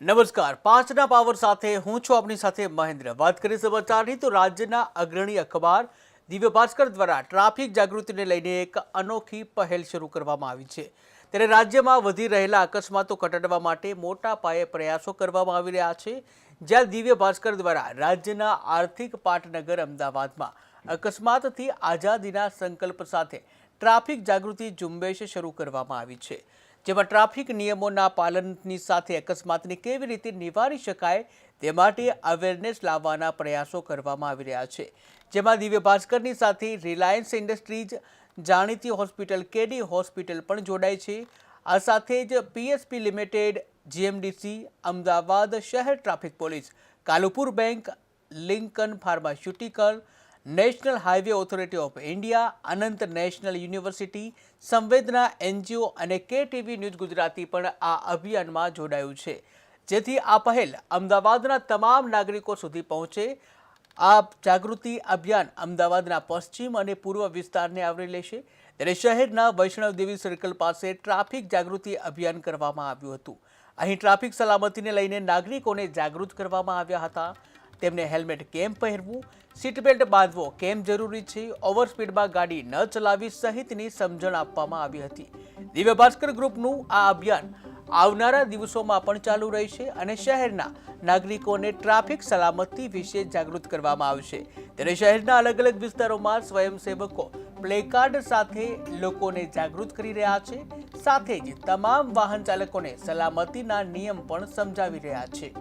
નમસ્કાર, પાંચના પાવર સાથે હું છું આપની સાથે મહેન્દ્ર। વાત કરીએ સમાચારની તો રાજ્યના અગ્રણી અખબાર દિવ્ય ભાસ્કર દ્વારા ટ્રાફિક જાગૃતિને લઈને એક અનોખી પહેલ શરૂ કરવામાં આવી છે। ત્યારે રાજ્યમાં વધી રહેલા અકસ્માતો ઘટાડવા માટે મોટા પાયે પ્રયાસો કરવામાં આવી રહ્યા છે। જ્યાં દિવ્ય ભાસ્કર દ્વારા રાજ્યના આર્થિક પાટનગર અમદાવાદમાં અકસ્માતથી આઝાદીના સંકલ્પ સાથે ટ્રાફિક જાગૃતિ ઝુંબેશ શરૂ કરવામાં આવી છે। જેમાં ટ્રાફિક નિયમોના પાલનની સાથે અકસ્માતને કેવી રીતે નિવારી શકાય તે માટે અવેરનેસ લાવવાના પ્રયાસો કરવામાં આવી રહ્યા છે। જેમાં દિવ્ય ભાસ્કરની સાથે રિલાયન્સ ઇન્ડસ્ટ્રીઝ, જાણીતી હોસ્પિટલ કેડી હોસ્પિટલ પણ જોડાય છે। આ સાથે જ પીએસપી લિમિટેડ, જીએમડીસી, અમદાવાદ શહેર traffic police, Kalupur bank, Lincoln pharmaceutical, national highway authority of India, Anant national university, સંવેદના એનજીઓ અને કેટીવી ન્યૂઝ ગુજરાતી પણ આ અભિયાનમાં જોડાયું છે। જેથી આ પહેલ અમદાવાદના તમામ નાગરિકો સુધી પહોંચે। આ જાગૃતિ અભિયાન અમદાવાદના પશ્ચિમ અને પૂર્વ વિસ્તારને આવરી લેશે। ત્યારે શહેરના વૈષ્ણવદેવી સર્કલ પાસે ટ્રાફિક જાગૃતિ અભિયાન કરવામાં આવ્યું હતું। અહીં ટ્રાફિક સલામતીને લઈને નાગરિકોને જાગૃત કરવામાં આવ્યા હતા। તેમને હેલ્મેટ કેમ પહેરવું, સીટ બેલ્ટ બાંધવો કેમ જરૂરી છે, ઓવરસ્પીડમાં ગાડી ન ચલાવવી સહિતની સમજણ આપવામાં આવી હતી। દિવ્ય ભાસ્કર ગ્રુપનું આ અભિયાન આવનારા દિવસોમાં પણ ચાલુ રહેશે અને શહેરના નાગરિકોને ટ્રાફિક સલામતી વિશે જાગૃત કરવામાં આવશે। ત્યારે શહેરના અલગ અલગ વિસ્તારોમાં સ્વયંસેવકો પ્લેકાર્ડ સાથે લોકોને જાગૃત કરી રહ્યા છે। સાથે જ તમામ વાહન ચાલકોને સલામતીના નિયમ પણ સમજાવી રહ્યા છે।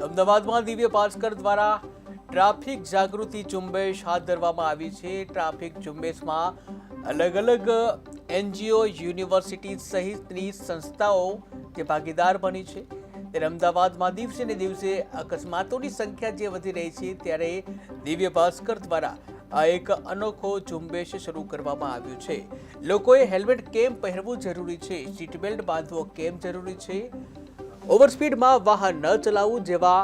અમદાવાદમાં દિવ્ય ભાસ્કર દ્વારા ટ્રાફિક જાગૃતિ ઝુંબેશ હાથ ધરવામાં આવી છે। ટ્રાફિક ઝુંબેશમાં અલગ અલગ એનજીઓ, યુનિવર્સિટી સહિતની સંસ્થાઓ જે ભાગીદાર બની છે। ત્યારે અમદાવાદમાં દિવસે ને દિવસે અકસ્માતોની સંખ્યા જે વધી રહી છે, ત્યારે દિવ્ય ભાસ્કર દ્વારા આ એક અનોખો ઝુંબેશ શરૂ કરવામાં આવ્યું છે। લોકોએ હેલ્મેટ કેમ પહેરવું જરૂરી છે, સીટ બેલ્ટ બાંધવો કેમ જરૂરી છે, ઓવરસ્પીડમાં વાહન ન ચલાવવું જેવા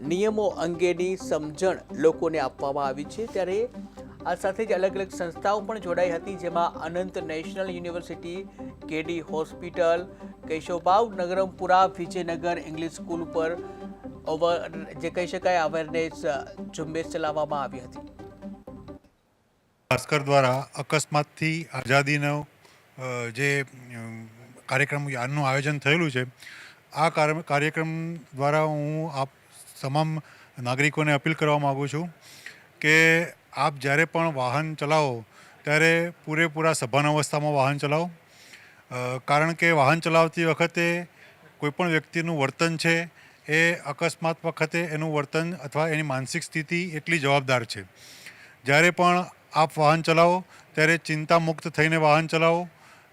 નિયમો અંગેની સમજણ લોકોને આપવામાં આવી છે। ત્યારે આ સાથે જ અલગ અલગ સંસ્થાઓ પણ જોડાઈ હતી, જેમાં Anant national university, KD hospital, Keshavbaug નગરમપુરા, વિજયનગર ઇંગ્લિશ સ્કૂલ પર જે કહી શકાય અવેરનેસ ઝુંબેશ ચલાવવામાં આવી હતી। ભાસ્કર દ્વારા અકસ્માતથી આઝાદીનો જે કાર્યક્રમનું આયોજન થયેલું છે, આ કાર્યક્રમ દ્વારા હું આપ તમામ નાગરિકોને અપીલ કરવા માગું છું કે આપ જ્યારે પણ વાહન ચલાવો ત્યારે પૂરેપૂરા સભાન અવસ્થામાં વાહન ચલાવો। કારણ કે વાહન ચલાવતી વખતે કોઈપણ વ્યક્તિનું વર્તન છે એ અકસ્માત વખતે એનું વર્તન અથવા એની માનસિક સ્થિતિ એટલી જવાબદાર છે। જ્યારે પણ આપ વાહન ચલાવો ત્યારે ચિંતામુક્ત થઈને વાહન ચલાવો।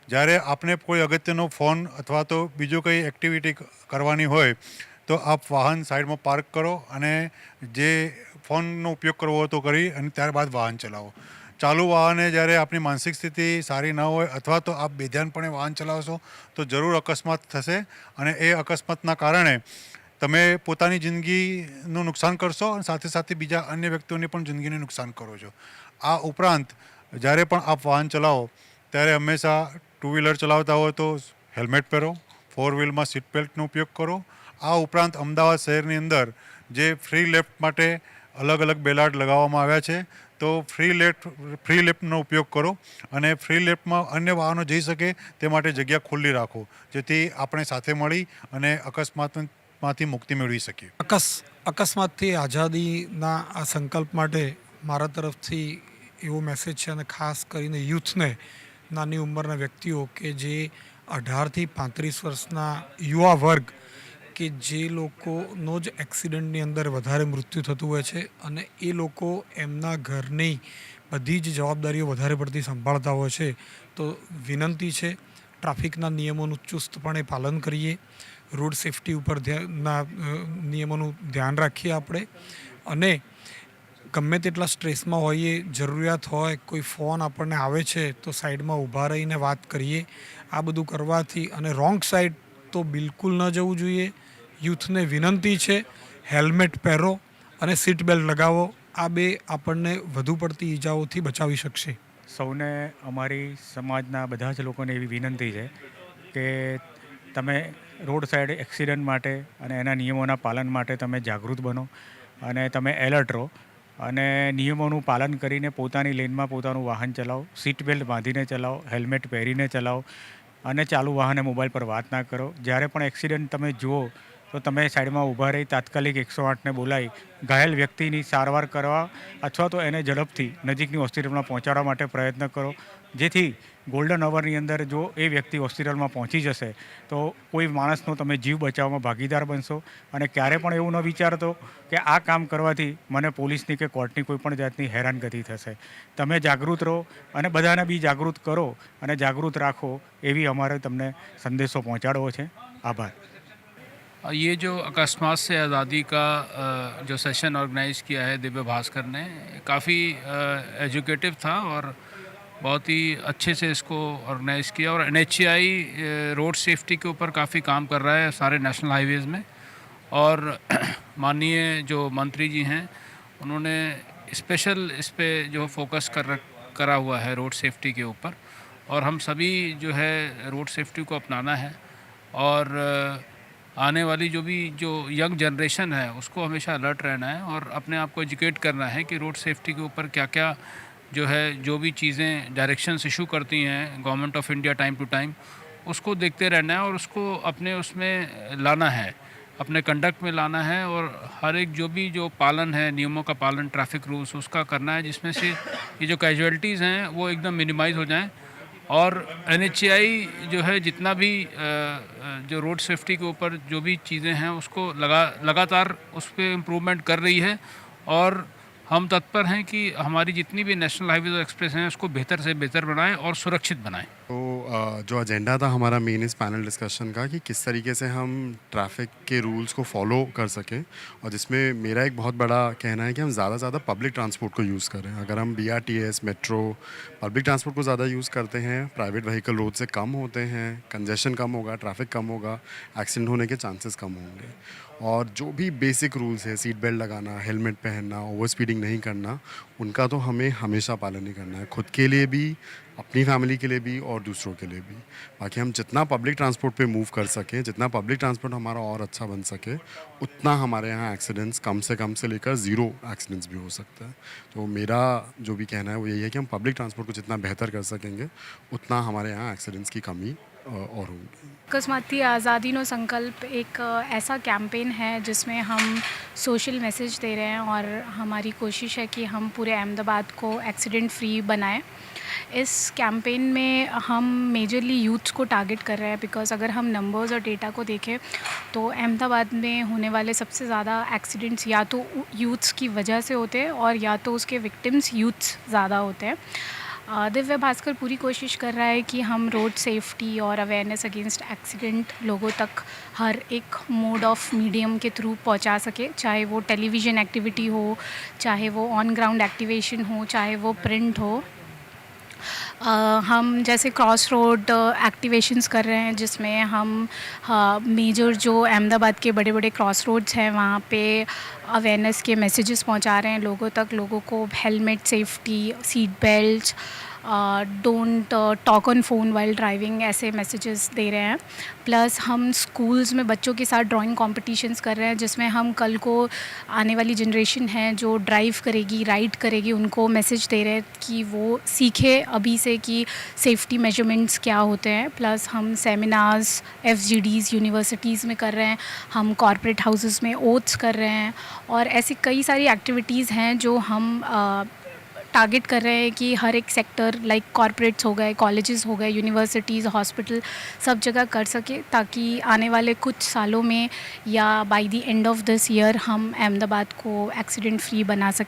જ્યારે આપને કોઈ અગત્યનો ફોન અથવા તો બીજું કંઈ એક્ટિવિટી કરવાની હોય તો આપ વાહન સાઈડમાં પાર્ક કરો અને જે ફોનનો ઉપયોગ કરવો હોય તો કરી અને ત્યારબાદ વાહન ચલાવો। ચાલુ વાહને જ્યારે આપની માનસિક સ્થિતિ સારી ન હોય અથવા તો આપ બેધ્યાનપણે વાહન ચલાવશો તો જરૂર અકસ્માત થશે અને એ અકસ્માતના કારણે તમે પોતાની જિંદગીનું નુકસાન કરશો અને સાથે સાથે બીજા અન્ય વ્યક્તિઓની પણ જિંદગીને નુકસાન કરો છો। આ ઉપરાંત જ્યારે પણ આપ વાહન ચલાવો ત્યારે હંમેશા ટુ વ્હીલર ચલાવતા હોય તો હેલ્મેટ પહેરો, ફોર વ્હીલમાં સીટ બેલ્ટનો ઉપયોગ કરો। આ ઉપરાંત અમદાવાદ શહેરની અંદર જે ફ્રી લેફ્ટ માટે અલગ અલગ બેલાર્ડ લગાવવામાં આવ્યા છે, તો ફ્રી લેફ્ટનો ઉપયોગ કરો અને ફ્રી લેફ્ટમાં અન્ય વાહનો જઈ શકે તે માટે જગ્યા ખુલ્લી રાખો, જેથી આપણે સાથે મળી અને અકસ્માતમાંથી મુક્તિ મેળવી શકીએ। અકસ્માતથી આઝાદીના આ સંકલ્પ માટે મારા તરફથી એવો મેસેજ છે અને ખાસ કરીને યુથને, નાની ઉંમરના વ્યક્તિઓ કે જે 18થી 35 વર્ષના યુવા વર્ગ કે જે લોકોનો જ એક્સિડન્ટની અંદર વધારે મૃત્યુ થતું હોય છે અને એ લોકો એમના ઘરની બધી જ જવાબદારીઓ વધારે પડતી સંભાળતા હોય છે, તો વિનંતી છે ટ્રાફિકના નિયમોનું ચુસ્તપણે પાલન કરીએ, રોડ સેફટી ઉપર નિયમોનું ધ્યાન રાખીએ આપણે, અને ગમે તેટલા સ્ટ્રેસમાં હોઈએ, જરૂરિયાત હોય, કોઈ ફોન આપણને આવે છે તો સાઈડમાં ઊભા રહીને વાત કરીએ। આ બધું કરવાથી અને રોંગ સાઈડ તો બિલકુલ ન જવું જોઈએ। યુથને વિનંતી છે હેલ્મેટ પહેરો અને સીટ બેલ્ટ લગાવો। આ બે આપણને વધુ પડતી ઈજાઓથી બચાવી શકશે। સૌને અમારી સમાજના બધા જ લોકોને એવી વિનંતી છે કે તમે રોડ સાઈડ એક્સિડન્ટ માટે અને એના નિયમોના પાલન માટે તમે જાગૃત બનો અને તમે એલર્ટ રહો અને નિયમોનું પાલન કરીને પોતાની લેનમાં પોતાનું વાહન ચલાવો, સીટ બેલ્ટ બાંધીને ચલાવો, હેલ્મેટ પહેરીને ચલાવો અને ચાલુ વાહને મોબાઈલ પર વાત ના કરો. જ્યારે પણ એક્સિડન્ટ તમે જુઓ તો તમે સાઈડમાં ઊભા રહી તાત્કાલિક 108ને બોલાવી ઘાયલ વ્યક્તિની સારવાર કરવા અથવા તો એને ઝડપથી નજીકની હોસ્પિટલમાં પહોંચાડવા માટે પ્રયત્ન કરો, જેથી ગોલ્ડન અવરની અંદર જો એ વ્યક્તિ હોસ્પિટલમાં પહોંચી જશે તો કોઈ માણસનો તમે જીવ બચાવવામાં ભાગીદાર બનશો. અને ક્યારે પણ એવું ન વિચારતો કે આ કામ કરવાથી મને પોલીસની કે કોર્ટની કોઈ પણ જાતની હેરાનગતિ થશે. તમે જાગૃત રહો અને બધાને બી જાગૃત કરો અને જાગૃત રાખો, એવી અમારે તમને સંદેશો પહોંચાડવો છે. આભાર. ये जो अकस्मात से आज़ादी का जो सेशन ऑर्गेनाइज़ किया है दिव्य भास्कर ने, काफ़ी एजुकेटिव था और बहुत ही अच्छे से इसको ऑर्गेनाइज़ किया. और NHAI रोड सेफ्टी के ऊपर काफ़ी काम कर रहा है सारे नेशनल हाईवेज़ में. और माननीय जो मंत्री जी हैं उन्होंने स्पेशल इस पे जो फोकस करा हुआ है रोड सेफ्टी के ऊपर. और हम सभी जो है रोड सेफ्टी को अपनाना है और आने वाली जो यंग जनरेशन है उसको हमेशा अलर्ट रहना है और अपने आप को एजुकेट करना है कि रोड सेफ्टी के ऊपर क्या क्या जो है जो भी चीज़ें डायरेक्शंस इशू करती हैं government of India time to time, उसको देखते रहना है और उसको अपने उसमें लाना है, अपने कंडक्ट में लाना है. और हर एक जो पालन है, नियमों का पालन, ट्रैफिक रूल्स, उसका करना है, जिसमें से ये जो कैजुअलिटीज़ हैं वो एकदम मिनिमाइज़ हो जाएँ. और NHAI जो है जितना भी जो रोड सेफ्टी के ऊपर जो भी चीज़ें हैं उसको लगातार उस पर इम्प्रूवमेंट कर रही है. और हम तत्पर हैं कि हमारी जितनी भी नेशनल हाईवेज और एक्सप्रेस हैं उसको बेहतर से बेहतर बनाएं और सुरक्षित बनाएं. तो जो एजेंडा था हमारा मेन इस पैनल डिस्कशन का कि किस तरीके से हम ट्रैफिक के रूल्स को फॉलो कर सकें, और जिसमें मेरा एक बहुत बड़ा कहना है कि हम ज़्यादा से ज़्यादा पब्लिक ट्रांसपोर्ट को यूज़ करें. अगर हम BRTS, मेट्रो, पब्लिक ट्रांसपोर्ट को ज़्यादा यूज़ करते हैं, प्राइवेट व्हीकल रोड से कम होते हैं, कंजेशन कम होगा, ट्रैफिक कम होगा, एक्सीडेंट होने के चांसेस कम होंगे. और जो भी बेसिक रूल्स है, सीट बेल्ट लगाना, हेलमेट पहनना, ओवर स्पीडिंग नहीं करना, उनका तो हमें हमेशा पालन ही करना है, खुद के लिए भी, अपनी फैमिली के लिए भी और दूसरों के लिए भी. बाकी हम जितना पब्लिक ट्रांसपोर्ट पे मूव कर सकें, जितना पब्लिक ट्रांसपोर्ट हमारा और अच्छा बन सके, उतना हमारे यहाँ एक्सीडेंट्स कम से लेकर ज़ीरो एक्सीडेंट्स भी हो सकता है. तो मेरा जो भी कहना है वो यही है कि हम पब्लिक ट्रांसपोर्ट को जितना बेहतर कर सकेंगे उतना हमारे यहाँ एक्सीडेंट्स की कमी और होगी. अकस्मातથી आज़ादीનો संकल्प एक ऐसा कैंपेन है जिसमें हम सोशल मैसेज दे रहे हैं और हमारी कोशिश है कि हम पूरे अहमदाबाद को एक्सीडेंट फ्री बनाएं. इस कैंपेन में हम मेजरली यूथ्स को टारगेट कर रहे हैं, बिकॉज़ अगर हम नंबर्स और डेटा को देखें तो अहमदाबाद में होने वाले सबसे ज़्यादा एक्सीडेंट्स या तो यूथ्स की वजह से होते हैं और या तो उसके विक्टिम्स यूथ्स ज़्यादा होते हैं. दिव्य भास्कर पूरी कोशिश कर रहा है कि हम रोड सेफ्टी और अवेयरनेस अगेंस्ट एक्सीडेंट लोगों तक हर एक मोड ऑफ मीडियम के थ्रू पहुंचा सके, चाहे वो टेलीविज़न एक्टिविटी हो, चाहे वो ऑन ग्राउंड एक्टिवेशन हो, चाहे वो प्रिंट हो. हम जैसे क्रॉस रोड एक्टिवेशंस कर रहे हैं जिसमें हम मेजर जो अहमदाबाद के बड़े बड़े क्रॉस रोड्स हैं वहाँ पे अवेयरनेस के मैसेजेस पहुँचा रहे हैं लोगों तक. लोगों को helmet, safety, seat belt, don't talk on phone while driving, ऐसे मैसेजेस दे रहे हैं. प्लस हम स्कूल्स में बच्चों के साथ ड्राइंग कॉम्पिटिशन्स कर रहे हैं जिसमें हम कल को आने वाली जनरेशन है जो ड्राइव करेगी, राइड करेगी, उनको मैसेज दे रहे हैं कि वो सीखे अभी से कि सेफ्टी मेजरमेंट्स क्या होते हैं. प्लस हम सेमिनार्स FGDs यूनिवर्सिटीज़ में कर रहे हैं, हम कॉर्पोरेट हाउसेस में ओथ्स कर रहे हैं और ऐसी कई सारी एक्टिविटीज़ हैं जो हम टारगेट कर रहे हैं कि हर एक सेक्टर लाइक कॉर्पोरेट्स हो गए, कॉलेजेस हो गए, यूनिवर्सिटीज़, हॉस्पिटल, सब जगह कर सके ताकि आने वाले कुछ सालों में या by the end of this year हम अहमदाबाद को एक्सीडेंट फ्री बना सके.